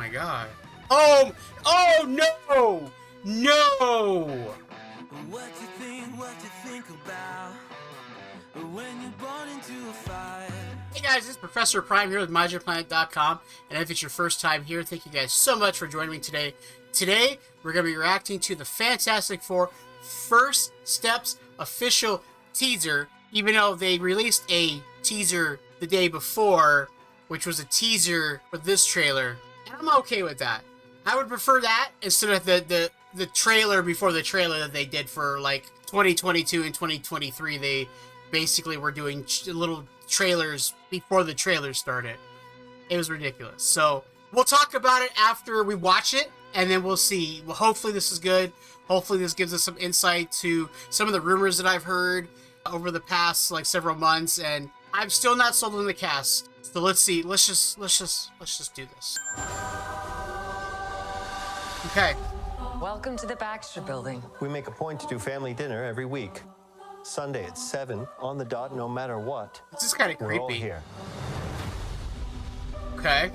my god. Oh! Oh no! No! What you think about when you're born into a fire? Hey guys, this is Professor Prime here with MyJoyPlanet.com, and if it's your first time here, thank you guys so much for joining me today. Today, we're going to be reacting to the Fantastic Four First Steps official teaser, even though they released a teaser the day before, which was a teaser for this trailer, and I'm okay with that. I would prefer that instead of the trailer before the trailer that they did for like 2022 and 2023. They basically were doing little trailers before the trailer started. It was ridiculous. So we'll talk about it after we watch it, and then we'll see. Well, hopefully this is good. Hopefully this gives us some insight to some of the rumors that I've heard over the past like several months, and I'm still not sold on the cast. So let's see. Let's just do this. Okay. Welcome to the Baxter Building. We make a point to do family dinner every week. Sunday at 7 on the dot, no matter what. This is kind of We're all creepy. here. Okay.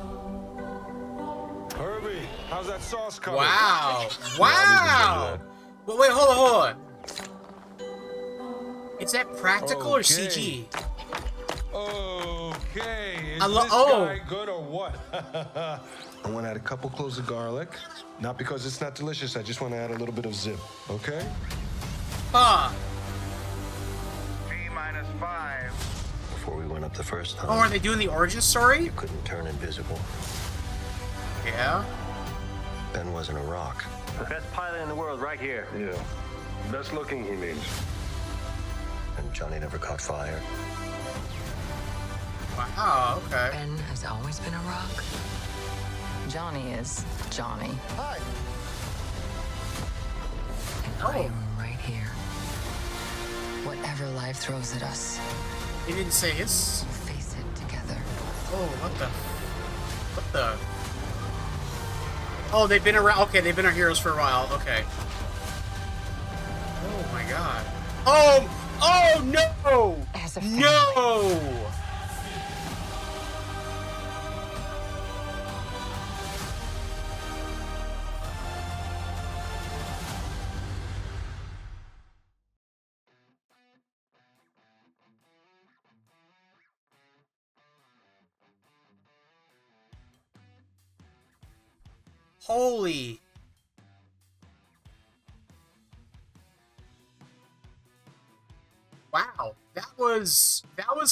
Herbie, how's that sauce coming? Wow. Wow. Well, wait, hold on. Is that practical or CG? Okay. Is I this oh. guy good or what? I want to add a couple cloves of garlic. Not because it's not delicious. I just want to add a little bit of zip. Okay? Huh. T-5. Before we went up the first time, Oh, are they doing the origin story? you couldn't turn invisible. Yeah. Ben wasn't a rock. The best pilot in the world right here. Yeah. Best looking, he means. And Johnny never caught fire. Wow, okay. Ben has always been a rock. Johnny is Johnny. Hi. And I am right here. Whatever life throws at us, He didn't say his. we'll face it together. Oh, what the? Oh, they've been around. Okay, they've been our heroes for a while. Okay. Oh my god. Oh! Oh no! As a family. No! Holy. Wow. That was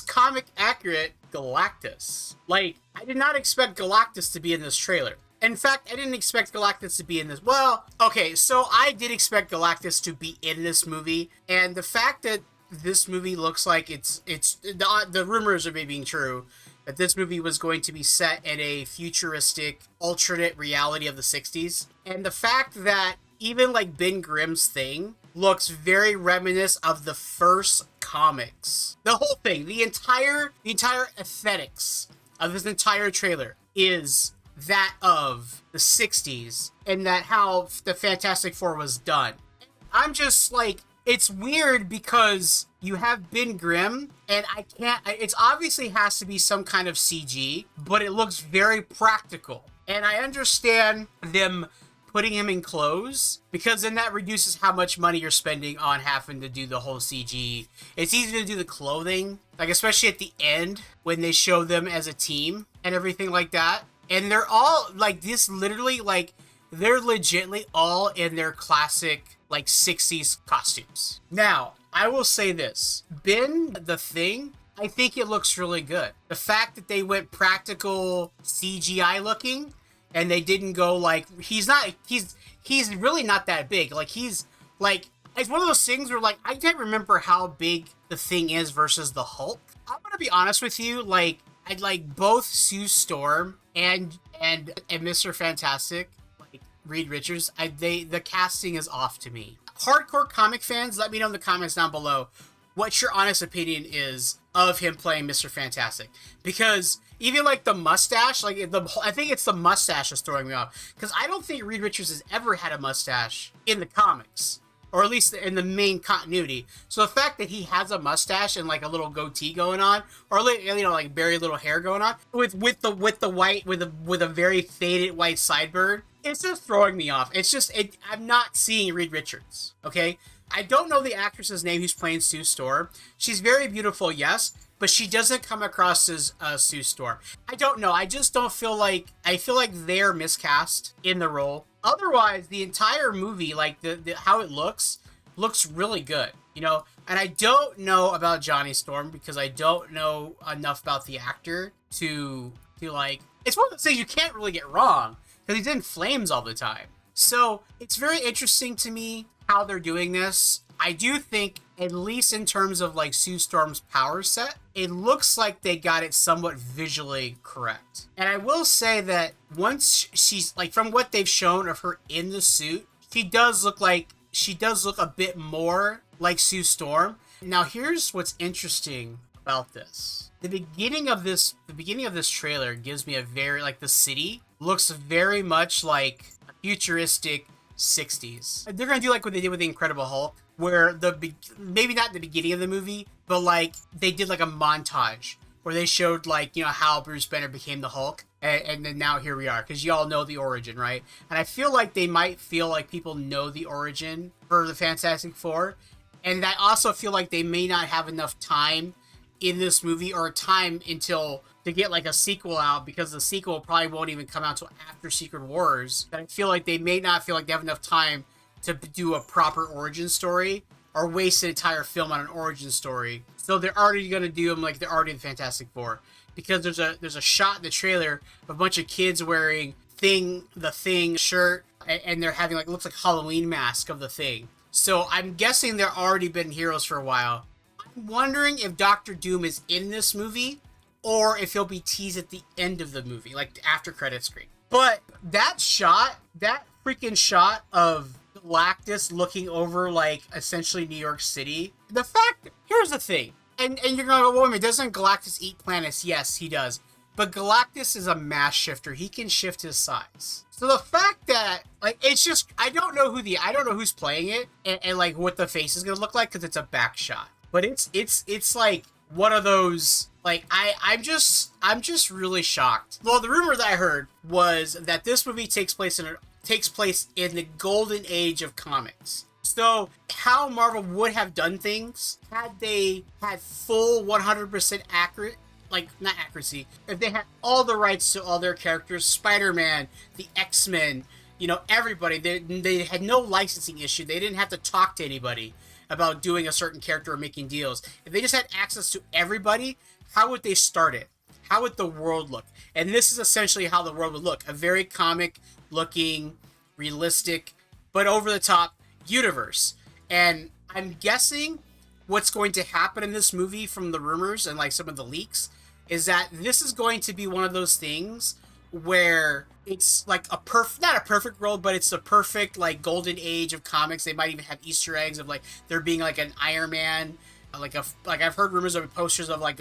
comic accurate Galactus. Like, I did not expect Galactus to be in this trailer. In fact, I didn't expect Galactus to be in this. Well, okay, so I did expect Galactus to be in this movie, and the fact that this movie looks like the rumors are being true, that this movie was going to be set in a futuristic alternate reality of the 60s. And the fact that even like Ben Grimm's thing looks very reminiscent of the first comics. The whole thing, the entire aesthetics of this entire trailer is that of the 60s, and that how the Fantastic Four was done. I'm just like, it's weird because you have Ben Grimm, and it's obviously has to be some kind of CG, but it looks very practical. And I understand them putting him in clothes, because then that reduces how much money you're spending on having to do the whole CG. It's easy to do the clothing, like especially at the end when they show them as a team and everything like that. And they're all like this, literally, like they're legitimately all in their classic like 60s costumes. Now, I will say this. Ben the Thing, I think it looks really good. The fact that they went practical CGI looking, and they didn't go like, he's really not that big. Like, he's like, it's one of those things where like, I can't remember how big the Thing is versus the Hulk. I'm gonna be honest with you, like, I'd like both Sue Storm and Mr. Fantastic, like Reed Richards, the casting is off to me. Hardcore comic fans, let me know in the comments down below what your honest opinion is of him playing Mr. Fantastic. Because even like the mustache, like I think it's the mustache that's throwing me off. Because I don't think Reed Richards has ever had a mustache in the comics. or at least in the main continuity. So the fact that he has a mustache and like a little goatee going on, or like very little hair going on, with the white with a very faded white sideburn, it's just throwing me off. It's just I'm not seeing Reed Richards. Okay, I don't know the actress's name who's playing Sue Storm. She's very beautiful, yes, but she doesn't come across as Sue Storm. I don't know. I just don't feel like they're miscast in the role. Otherwise, the entire movie, like the how it looks really good, you know. And I don't know about Johnny Storm because I don't know enough about the actor to like. It's one of those things you can't really get wrong because he's in flames all the time. So it's very interesting to me how they're doing this. I do think, at least in terms of like Sue Storm's power set, it looks like they got it somewhat visually correct. And I will say that once she's like, from what they've shown of her in the suit, she does look a bit more like Sue Storm. Now here's what's interesting about this. The beginning of this trailer gives me a very, like, the city looks very much like a futuristic 60s. They're gonna do like what they did with the Incredible Hulk, where maybe not the beginning of the movie, but like they did like a montage where they showed like, you know, how Bruce Banner became the Hulk, and then now here we are, because y'all know the origin, right? And I feel like they might feel like people know the origin for the Fantastic Four, and I also feel like they may not have enough time in this movie or time until to get like a sequel out, because the sequel probably won't even come out until after Secret Wars. But I feel like they may not feel like they have enough time to do a proper origin story or waste an entire film on an origin story. So they're already going to do them like they're already the Fantastic Four, because there's a shot in the trailer of a bunch of kids wearing the Thing shirt, and they're having like, looks like Halloween mask of the Thing. So I'm guessing they're already been heroes for a while. I'm wondering if Doctor Doom is in this movie, or if he'll be teased at the end of the movie, like the after credit screen. But that freaking shot of Galactus looking over like essentially New York City. Here's the thing, and you're gonna go, well, wait a minute, doesn't Galactus eat planets? Yes, he does. But Galactus is a mass shifter. He can shift his size. So the fact that, like, it's just, I don't know who's playing it, and like what the face is gonna look like, because it's a back shot. But it's like one of those, like, I'm just really shocked. Well, the rumor that I heard was that this movie takes place in the golden age of comics. So how Marvel would have done things had they had full 100% accurate, like, not accuracy, if they had all the rights to all their characters, Spider-Man, the X-Men, you know, everybody, they had no licensing issue. They didn't have to talk to anybody about doing a certain character or making deals. If they just had access to everybody, how would they start it? How would the world look? And this is essentially how the world would look. A very comic-looking, realistic, but over-the-top universe. And I'm guessing what's going to happen in this movie, from the rumors and like some of the leaks, is that this is going to be one of those things where it's like not a perfect world, but it's the perfect like golden age of comics. They might even have Easter eggs of like there being like an Iron Man, like I've heard rumors of posters of like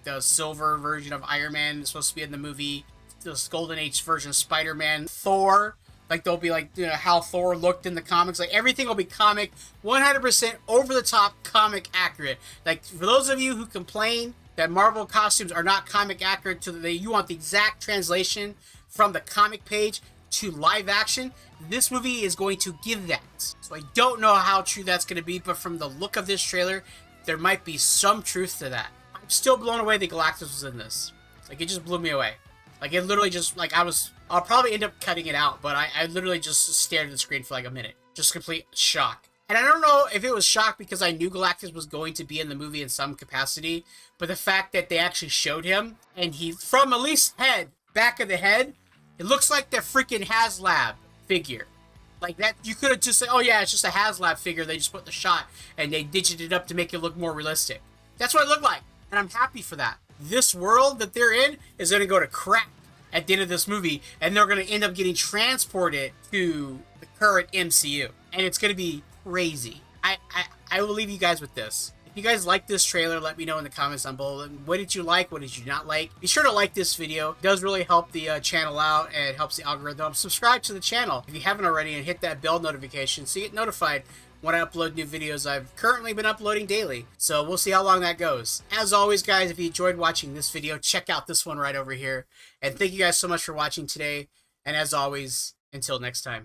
the silver version of Iron Man is supposed to be in the movie, this golden age version of Spider-Man, Thor. Like they'll be like, you know, how Thor looked in the comics. Like everything will be comic, 100% over the top comic accurate. Like for those of you who complain that Marvel costumes are not comic accurate, you want the exact translation from the comic page to live action, this movie is going to give that. So I don't know how true that's going to be, but from the look of this trailer, there might be some truth to that. I'm still blown away that Galactus was in this. Like, it just blew me away. Like, it literally just, like, I'll probably end up cutting it out, but I literally just stared at the screen for like a minute. Just complete shock. And I don't know if it was shock because I knew Galactus was going to be in the movie in some capacity, but the fact that they actually showed him, and he, from at least back of the head, it looks like the freaking HasLab figure. Like that, you could have just said, oh yeah, it's just a HasLab figure, they just put the shot, and they digited it up to make it look more realistic. That's what it looked like, and I'm happy for that. This world that they're in is going to go to crap at the end of this movie, and they're going to end up getting transported to the current MCU, and it's going to be crazy. I will leave you guys with this. If you guys like this trailer, let me know in the comments down below. What did you like? What did you not like? Be sure to like this video. It does really help the channel out, and helps the algorithm. Subscribe to the channel if you haven't already, and hit that bell notification so you get notified when I upload new videos. I've currently been uploading daily, so we'll see how long that goes. As always, guys, if you enjoyed watching this video, check out this one right over here. And thank you guys so much for watching today. And as always, until next time.